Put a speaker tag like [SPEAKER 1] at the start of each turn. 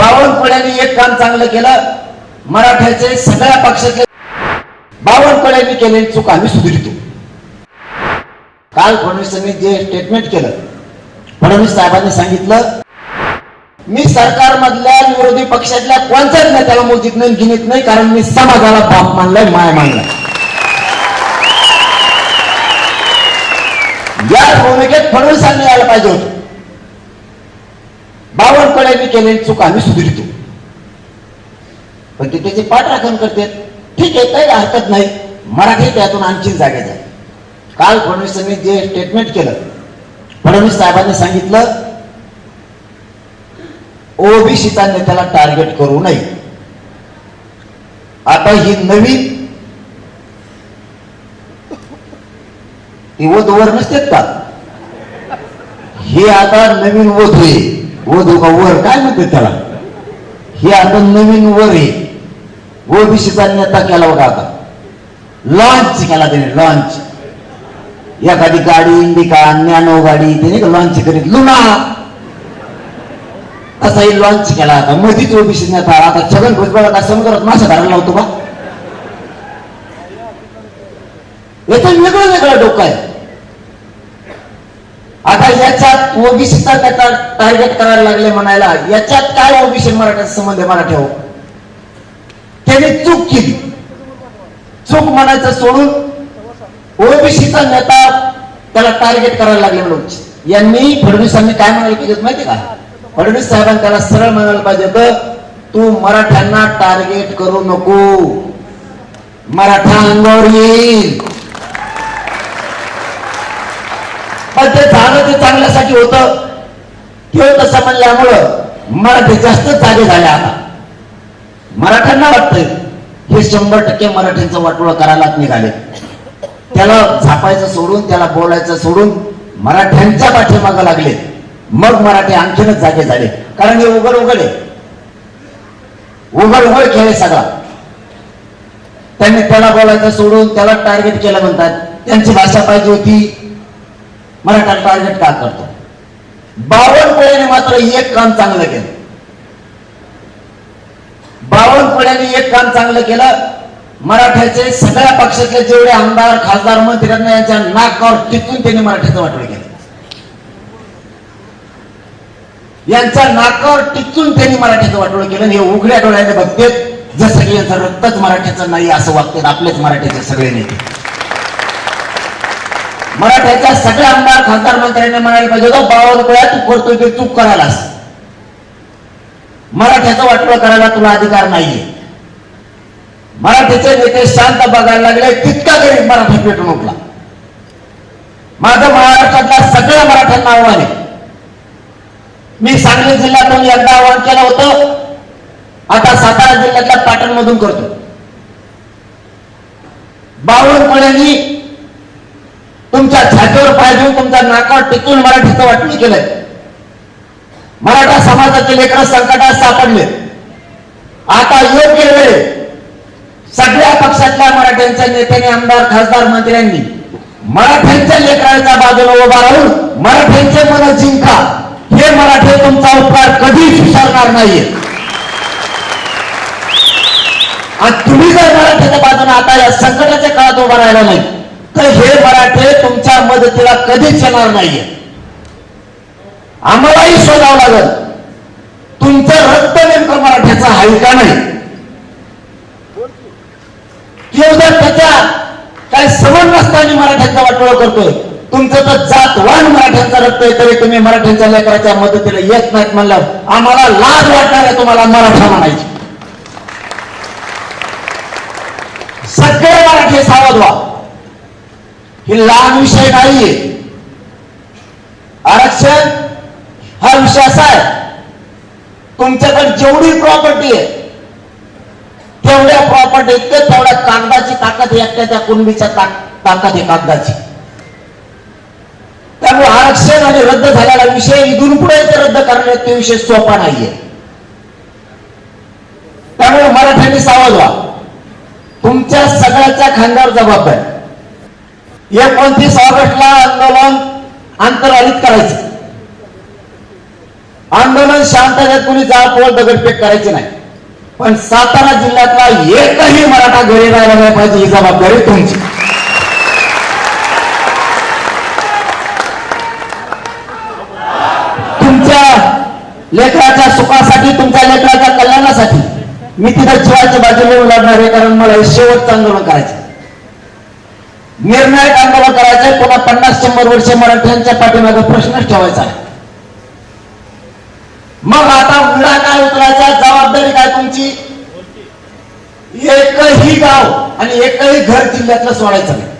[SPEAKER 1] बावनकुळ्यांनी एक काम चांगलं केलं, मराठ्याचे सगळ्या पक्षाचे बावनकुळ्यांनी केलेली चूक आम्ही सुधारितो. काल फडणवीसांनी जे स्टेटमेंट केलं, फडणवीस साहेबांनी सांगितलं मी सरकारमधल्या विरोधी पक्षातल्या कोणत्याच नेत्याला मोजीत नाही, गिनीत नाही, कारण मी समाजाला बाप मानलाय, माय मानलाय. या भूमिकेत फडणवीसांनी यायला पाहिजे होतं. बावनकुळ्यांनी केलेली चूक आम्ही सुधारितो, पण ते त्याची पाठराखण करते. ठीक आहे, काही हरकत नाही, मराठी त्यातून आणखी जागेच आहे. काल फडणवीसांनी जे स्टेटमेंट केलं, फडणवीस साहेबांनी सांगितलं ओबीसीचा नेत्याला टार्गेट करू नये. आता ही नवीन ती वधूवर नसतेत का, हे आता नवीन वधू आहे. वधू का वर काय म्हणते त्याला, हे आता नवीन वर आहे. ओबीसीचा नेता केला बघा, आता लॉन्च केला त्याने, लॉन्च. एखादी गाडी इंडिका नॅनो गाडी त्याने लॉन्च करीत लुना, तसाही लॉन्च केला. आता मधीच ओबीसी नेता. आता छगन भुजबळ का समुद्रात मासा धरायला लावतो का, याचं वेगळं वेगळं डोकं आहे. आता याच्यात ओबीसीचा त्याचा टार्गेट करायला लागले म्हणायला, याच्यात काय ओबीसी मराठ्याचा संबंध आहे? मराठी हो, त्याने चूक केली. चूक म्हणायचं सोडून ओबीसीचा नेता त्याला टार्गेट करायला लागले म्हणून यांनी फडणवीसांनी काय म्हणायला पाहिजे माहिती का? फडणवीस साहेबांनी त्याला सरळ म्हणायला पाहिजे होतं, तू मराठ्यांना टार्गेट करू नको, मराठा अंगावर येईल. पण ते झालं ते चांगल्यासाठी होतं. ते तसं म्हणल्यामुळं मराठी जास्त जागे झाले. आता मराठ्यांना वाटतंय हे 100% मराठ्यांचं वाटोळं करायलाच निघाले. त्याला झापायचं सोडून, त्याला बोलायचं सोडून मराठ्यांच्या पाठीमागं लागले. मग मराठी आणखीनच जागे झाले, कारण हे उघड उघड आहे, उघड उघड खेळ सगळा. त्यांनी त्याला बोलायचं सोडून त्याला टार्गेट केलं म्हणतात. त्यांची भाषा पाहिजे होती, मराठा टार्गेट का करतो. बावनकुळ्यांनी मात्र एक काम चांगलं केलं. बावनकुळ्यांनी एक काम चांगलं केलं, मराठ्याचे सगळ्या पक्षातले जेवढे आमदार खासदार मंत्र्यांना यांच्या नाकावर टिकून त्यांनी मराठ्याचं वाटोळं केलं. यांच्या नाकावर टिकून त्यांनी मराठ्याचं वाटोळं केलं. हे उघड्या डोळ्याने बघतेत, जसं की यांचं रक्तच मराठ्याचं नाही असं वागतात आपलेच मराठ्याचे सगळे नेते. मराठ्याच्या सगळ्या आमदार खासदार मंत्र्यांनी म्हणायला पाहिजे होतं, बावनकुळ्या तू करतोय ते चूक करायलास, मराठ्याचं वाटोळं करायला तुला अधिकार नाहीये. मराठीचे नेते शांत बघायला लागले, तितका गरीब मराठा पेटून उठला. माझं महाराष्ट्रातल्या सगळ्या मराठ्यांना आव्हान आहे. मी सांगली जिल्ह्यातून एकदा आवाहन केलं होतं, आता सातारा जिल्ह्यातल्या पाटण मधून करतो. बावनकुळ्यांनी तुमच्या छातीवर पाय देऊन तुमच्या नाकावर टिकून मराठीचं वाटणी केलंय. मराठा समाजाचे लेकरं संकटात सापडले. आता योग्य वेळ सगळ्या पक्षातल्या मराठ्यांच्या नेत्यांनी आमदार खासदार मंत्र्यांनी मराठ्यांच्या लेकरांच्या बाजूला उभा राहून मराठ्यांचे मन जिंका. हे मराठी तुमचा उपकार कधीच विसरणार नाहीये. आणि तुम्ही जर मराठ्याच्या बाजूने आता या संकटाच्या काळात उभा राहिला नाही तर हे मराठे तुमच्या मदतीला कधीच येणार नाहीये. आम्हालाही शोधावं लागल तुमचं रक्त नेमकं मराठ्याचं आहे का नाही. किंवा जर त्याच्या काय समज नसताना मराठ्यांचा वाटोळा करतोय, तुमचं तर जातवान मराठ्यांचा रक्त आहे तरी तुम्ही मराठ्यांच्या लेकराच्या मदतीला येत नाहीत म्हणलं आम्हाला लाज वाटणार आहे तुम्हाला मराठा म्हणायची. सगळे मराठी सावध व्हा. ही लहान विषय नाहीये. आरक्षण हा विषय असा आहे, तुमच्याकडे जेवढी प्रॉपर्टी आहे तेवढ्या प्रॉपर्टी इतकं तेवढ्या कागदाची ताकद एकट्या त्या कुणबीच्या ताकद आहे कागदाची. त्यामुळे आरक्षण आणि रद्द झालेला विषय इथून पुढे रद्द करणे ते विषय सोपा नाहीये. त्यामुळे मराठ्यांनी सावध व्हा. तुमच्या सगळ्याच्या खांद्यावर जबाबदारी. 29 ऑगस्टला आंदोलन आंतरहरित करायचं आंदोलन शांततेत कोणी जाळपोळ दगडफेक करायची नाही, पण सातारा जिल्ह्यातला एकही मराठा घरी राहिला नाही पाहिजे, ही जबाबदारी तुमची. तुमच्या लेकराच्या सुखासाठी, तुमच्या लेकराच्या कल्याणासाठी मी तिथं जीवाच्या बाजूला लढणार आहे, कारण मला हे शेवटचं आंदोलन करायचं, निर्णायक आंदोलन करायचंय. पुन्हा 50-100 वर्ष मराठ्यांच्या पाठीमागे प्रश्नच ठेवायचा आहे. मग आता विडा काय उतरायचा, जबाबदारी काय तुमची? एकही गाव आणि एकही घर जिल्ह्यातलं सोडायचं नाही.